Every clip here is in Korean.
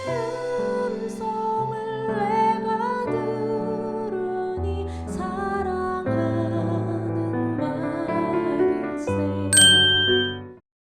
음성을 내가 들으니 사랑하는 말일세.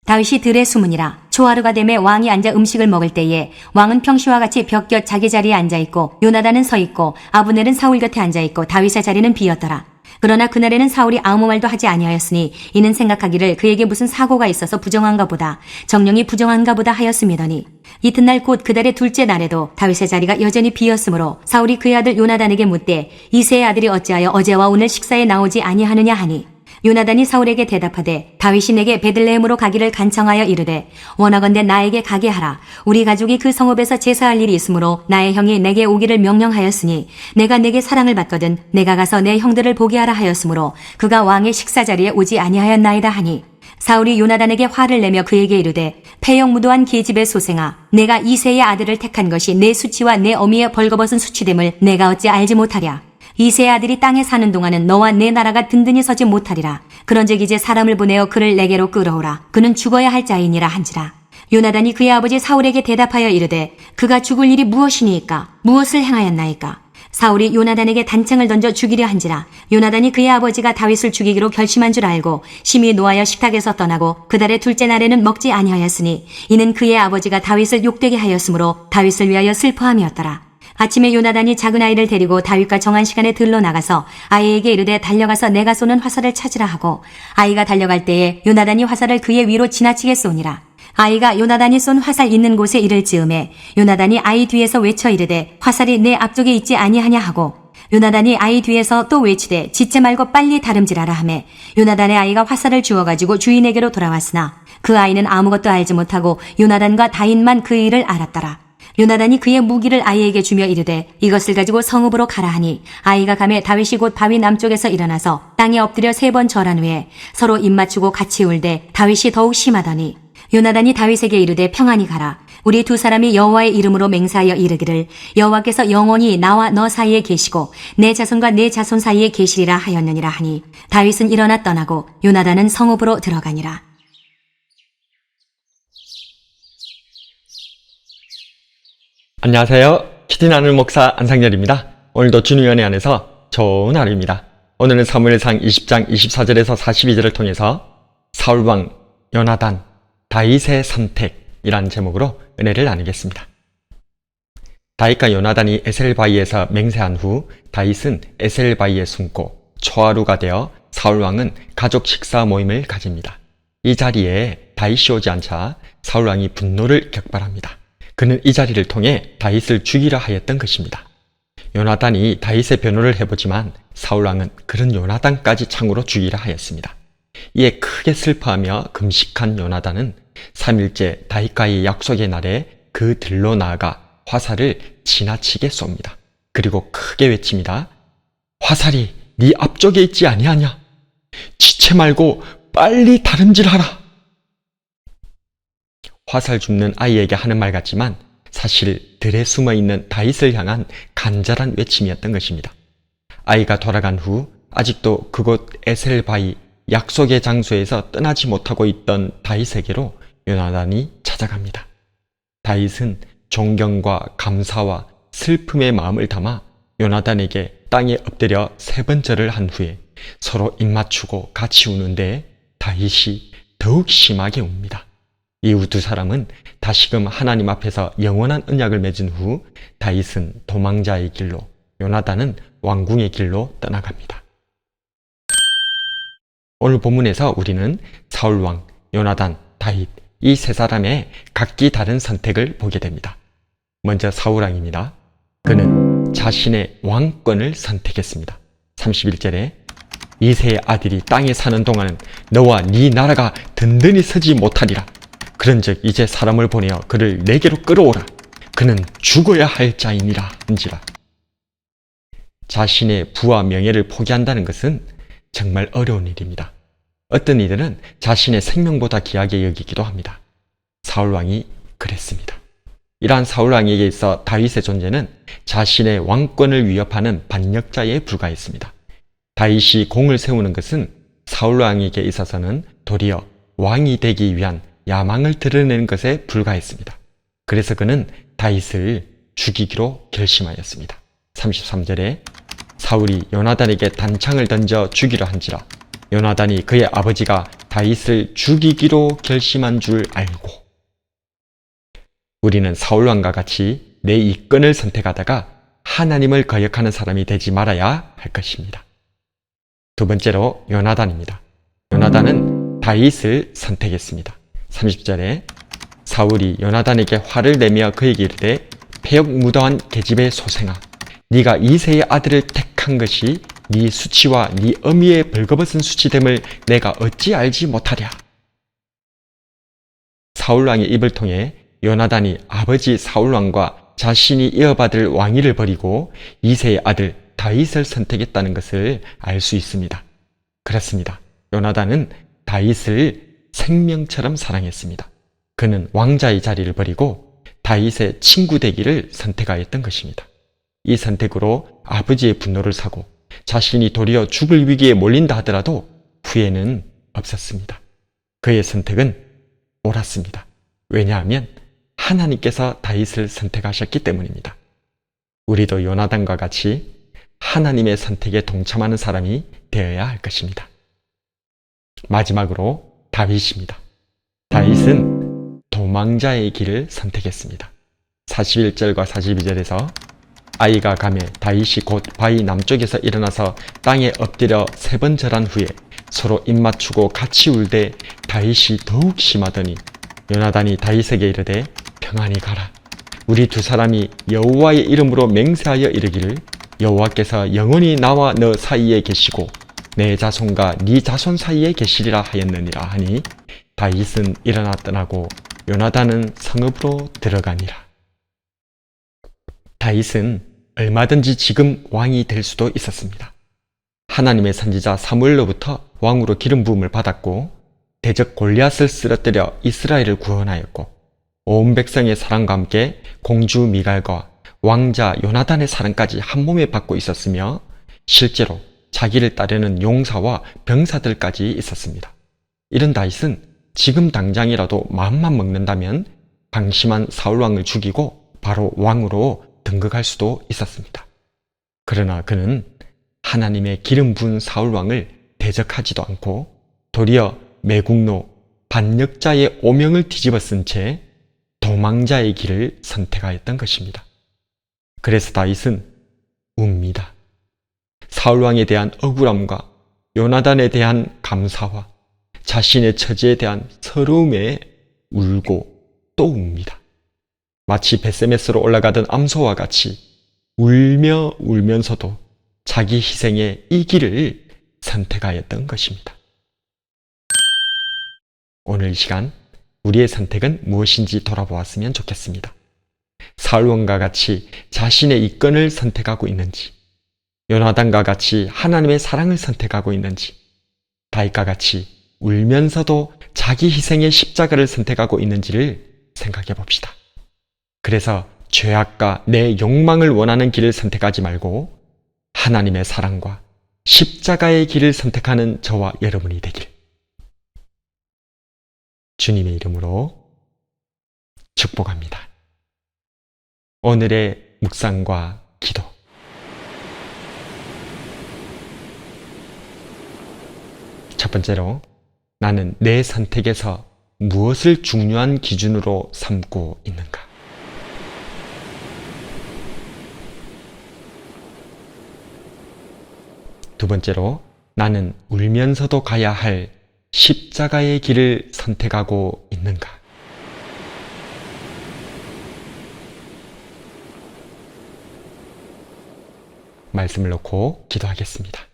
다윗이 들의 수문이라. 초하루가 되매 왕이 앉아 음식을 먹을 때에 왕은 평시와 같이 벽 곁 자기 자리에 앉아있고 요나단은 서있고 아브넬은 사울 곁에 앉아있고 다윗의 자리는 비었더라. 그러나 그날에는 사울이 아무 말도 하지 아니하였으니 이는 생각하기를 그에게 무슨 사고가 있어서 부정한가 보다 정령이 부정한가 보다 하였음이더니 이튿날 곧 그달의 둘째 날에도 다윗의 자리가 여전히 비었으므로 사울이 그의 아들 요나단에게 묻되 이새의 아들이 어찌하여 어제와 오늘 식사에 나오지 아니하느냐 하니 요나단이 사울에게 대답하되 다윗이 내게 베들레헴으로 가기를 간청하여 이르되 원하건대 나에게 가게 하라. 우리 가족이 그 성읍에서 제사할 일이 있으므로 나의 형이 내게 오기를 명령하였으니 내가 내게 사랑을 받거든 내가 가서 내 형들을 보게 하라 하였으므로 그가 왕의 식사 자리에 오지 아니하였나이다 하니 사울이 요나단에게 화를 내며 그에게 이르되 패역무도한 계집의 소생아 내가 이새의 아들을 택한 것이 내 수치와 내 어미의 벌거벗은 수치됨을 내가 어찌 알지 못하랴. 이새의 아들이 땅에 사는 동안은 너와 내 나라가 든든히 서지 못하리라. 그런즉 이제 사람을 보내어 그를 내게로 끌어오라. 그는 죽어야 할 자이니라 한지라. 요나단이 그의 아버지 사울에게 대답하여 이르되 그가 죽을 일이 무엇이니이까? 무엇을 행하였나이까? 사울이 요나단에게 단창을 던져 죽이려 한지라. 요나단이 그의 아버지가 다윗을 죽이기로 결심한 줄 알고 심히 노하여 식탁에서 떠나고 그달의 둘째 날에는 먹지 아니하였으니 이는 그의 아버지가 다윗을 욕되게 하였으므로 다윗을 위하여 슬퍼함이었더라. 아침에 요나단이 작은 아이를 데리고 다윗과 정한 시간에 들러 나가서 아이에게 이르되 달려가서 내가 쏘는 화살을 찾으라 하고 아이가 달려갈 때에 요나단이 화살을 그의 위로 지나치게 쏘니라. 아이가 요나단이 쏜 화살 있는 곳에 이를 즈음에 요나단이 아이 뒤에서 외쳐 이르되 화살이 내 앞쪽에 있지 아니하냐 하고 요나단이 아이 뒤에서 또 외치되 짖지 말고 빨리 다름질하라 하매 요나단의 아이가 화살을 주워가지고 주인에게로 돌아왔으나 그 아이는 아무것도 알지 못하고 요나단과 다윗만 그 일을 알았더라. 요나단이 그의 무기를 아이에게 주며 이르되 이것을 가지고 성읍으로 가라 하니 아이가 가매 다윗이 곧 바위 남쪽에서 일어나서 땅에 엎드려 3번 절한 후에 서로 입맞추고 같이 울되 다윗이 더욱 심하더니 요나단이 다윗에게 이르되 평안히 가라. 우리 두 사람이 여호와의 이름으로 맹세하여 이르기를 여호와께서 영원히 나와 너 사이에 계시고 내 자손과 내 자손 사이에 계시리라 하였느니라 하니 다윗은 일어나 떠나고 요나단은 성읍으로 들어가니라. 안녕하세요. 키티나는 목사 안상열입니다. 오늘도 주님의 은혜 안에서 좋은 하루입니다. 오늘은 사무엘상 20장 24절에서 42절을 통해서 사울왕 요나단 다윗의 선택이라는 제목으로 은혜를 나누겠습니다. 다윗과 요나단이 에셀바이에서 맹세한 후 다윗은 에셀바이에 숨고 초하루가 되어 사울왕은 가족 식사 모임을 가집니다. 이 자리에 다윗이 오지 않자 사울왕이 분노를 격발합니다. 그는 이 자리를 통해 다윗을 죽이려 하였던 것입니다. 요나단이 다윗의 변호를 해보지만 사울왕은 그런 요나단까지 창으로 죽이려 하였습니다. 이에 크게 슬퍼하며 금식한 요나단은 3일째 다윗과의 약속의 날에 그 들로 나아가 화살을 지나치게 쏩니다. 그리고 크게 외칩니다. 화살이 네 앞쪽에 있지 아니하냐? 지체 말고 빨리 다름질하라. 화살 줍는 아이에게 하는 말 같지만 사실 들에 숨어있는 다윗을 향한 간절한 외침이었던 것입니다. 아이가 돌아간 후 아직도 그곳 에셀바이 약속의 장소에서 떠나지 못하고 있던 다윗에게로 요나단이 찾아갑니다. 다윗은 존경과 감사와 슬픔의 마음을 담아 요나단에게 땅에 엎드려 3번 절을 한 후에 서로 입맞추고 같이 우는데 다윗이 더욱 심하게 웁니다. 이후 두 사람은 다시금 하나님 앞에서 영원한 언약을 맺은 후 다윗은 도망자의 길로, 요나단은 왕궁의 길로 떠나갑니다. 오늘 본문에서 우리는 사울왕, 요나단, 다윗 이 세 사람의 각기 다른 선택을 보게 됩니다. 먼저 사울왕입니다. 그는 자신의 왕권을 선택했습니다. 31절에 이새의 아들이 땅에 사는 동안은 너와 네 나라가 든든히 서지 못하리라. 그런즉 이제 사람을 보내어 그를 내게로 끌어오라. 그는 죽어야 할 자이니라 한지라. 자신의 부와 명예를 포기한다는 것은 정말 어려운 일입니다. 어떤 이들은 자신의 생명보다 귀하게 여기기도 합니다. 사울왕이 그랬습니다. 이러한 사울왕에게 있어 다윗의 존재는 자신의 왕권을 위협하는 반역자에 불과했습니다. 다윗이 공을 세우는 것은 사울왕에게 있어서는 도리어 왕이 되기 위한 야망을 드러내는 것에 불과했습니다. 그래서 그는 다윗을 죽이기로 결심하였습니다. 33절에 사울이 요나단에게 단창을 던져 죽이려 한지라 요나단이 그의 아버지가 다윗을 죽이기로 결심한 줄 알고. 우리는 사울왕과 같이 내 이권을 선택하다가 하나님을 거역하는 사람이 되지 말아야 할 것입니다. 두 번째로 요나단입니다. 요나단은 다윗을 선택했습니다. 30절에 사울이 요나단에게 화를 내며 그에게 이르되 패역무도한 계집의 소생아, 네가 이새의 아들을 택한 것이 네 수치와 네 어미의 벌거벗은 수치됨을 내가 어찌 알지 못하랴. 사울왕의 입을 통해 요나단이 아버지 사울왕과 자신이 이어받을 왕위를 버리고 이새의 아들 다윗을 선택했다는 것을 알 수 있습니다. 그렇습니다. 요나단은 다윗을 생명처럼 사랑했습니다. 그는 왕자의 자리를 버리고 다윗의 친구 되기를 선택하였던 것입니다. 이 선택으로 아버지의 분노를 사고 자신이 도리어 죽을 위기에 몰린다 하더라도 후회는 없었습니다. 그의 선택은 옳았습니다. 왜냐하면 하나님께서 다윗을 선택하셨기 때문입니다. 우리도 요나단과 같이 하나님의 선택에 동참하는 사람이 되어야 할 것입니다. 마지막으로 다윗입니다. 다윗은 도망자의 길을 선택했습니다. 41절과 42절에서 아이가 가매 다윗이 곧 바위 남쪽에서 일어나서 땅에 엎드려 3번 절한 후에 서로 입맞추고 같이 울되 다윗이 더욱 심하더니 요나단이 다윗에게 이르되 평안히 가라. 우리 두 사람이 여호와의 이름으로 맹세하여 이르기를 여호와께서 영원히 나와 너 사이에 계시고 내 자손과 네 자손 사이에 계시리라 하였느니라 하니 다윗은 일어나 떠나고 요나단은 성읍으로 들어가니라. 다윗은 얼마든지 지금 왕이 될 수도 있었습니다. 하나님의 선지자 사무엘로부터 왕으로 기름 부음을 받았고 대적 골리앗을 쓰러뜨려 이스라엘을 구원하였고 온 백성의 사랑과 함께 공주 미갈과 왕자 요나단의 사랑까지 한 몸에 받고 있었으며 실제로 자기를 따르는 용사와 병사들까지 있었습니다. 이런 다윗은 지금 당장이라도 마음만 먹는다면 방심한 사울왕을 죽이고 바로 왕으로 등극할 수도 있었습니다. 그러나 그는 하나님의 기름 부은 사울왕을 대적하지도 않고 도리어 매국노 반역자의 오명을 뒤집어 쓴 채 도망자의 길을 선택하였던 것입니다. 그래서 다윗은 웁니다. 사울왕에 대한 억울함과 요나단에 대한 감사와 자신의 처지에 대한 서러움에 울고 또 웁니다. 마치 베세메스로 올라가던 암소와 같이 울며 울면서도 자기 희생의 이 길을 선택하였던 것입니다. 오늘 이 시간 우리의 선택은 무엇인지 돌아보았으면 좋겠습니다. 사울왕과 같이 자신의 이권을 선택하고 있는지, 요나단과 같이 하나님의 사랑을 선택하고 있는지, 다윗과 같이 울면서도 자기 희생의 십자가를 선택하고 있는지를 생각해 봅시다. 그래서 죄악과 내 욕망을 원하는 길을 선택하지 말고 하나님의 사랑과 십자가의 길을 선택하는 저와 여러분이 되길 주님의 이름으로 축복합니다. 오늘의 묵상과 기도. 첫 번째로, 나는 내 선택에서 무엇을 중요한 기준으로 삼고 있는가? 두 번째로, 나는 울면서도 가야 할 십자가의 길을 선택하고 있는가? 말씀을 놓고 기도하겠습니다.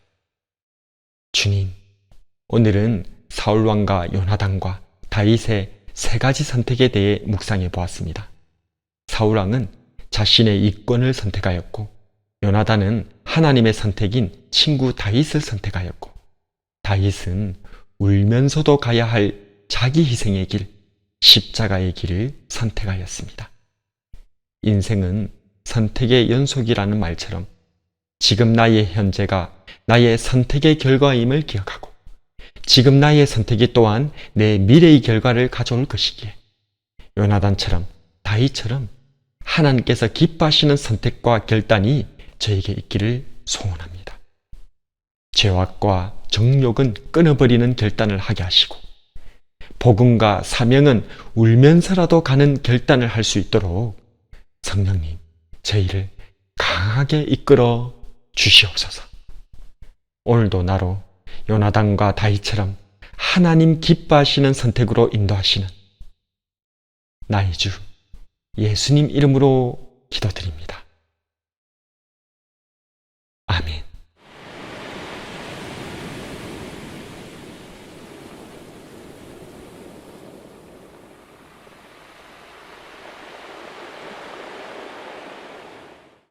주님, 오늘은 사울왕과 요나단과 다윗의 세 가지 선택에 대해 묵상해 보았습니다. 사울왕은 자신의 이권을 선택하였고, 요나단은 하나님의 선택인 친구 다윗을 선택하였고, 다윗은 울면서도 가야 할 자기 희생의 길, 십자가의 길을 선택하였습니다. 인생은 선택의 연속이라는 말처럼 지금 나의 현재가 나의 선택의 결과임을 기억하고 지금 나의 선택이 또한 내 미래의 결과를 가져올 것이기에 요나단처럼 다윗처럼 하나님께서 기뻐하시는 선택과 결단이 저에게 있기를 소원합니다. 죄악과 정욕은 끊어버리는 결단을 하게 하시고 복음과 사명은 울면서라도 가는 결단을 할 수 있도록 성령님, 저희를 강하게 이끌어 주시옵소서. 오늘도 나로 요나단과 다윗처럼 하나님 기뻐하시는 선택으로 인도하시는 나의 주 예수님 이름으로 기도드립니다.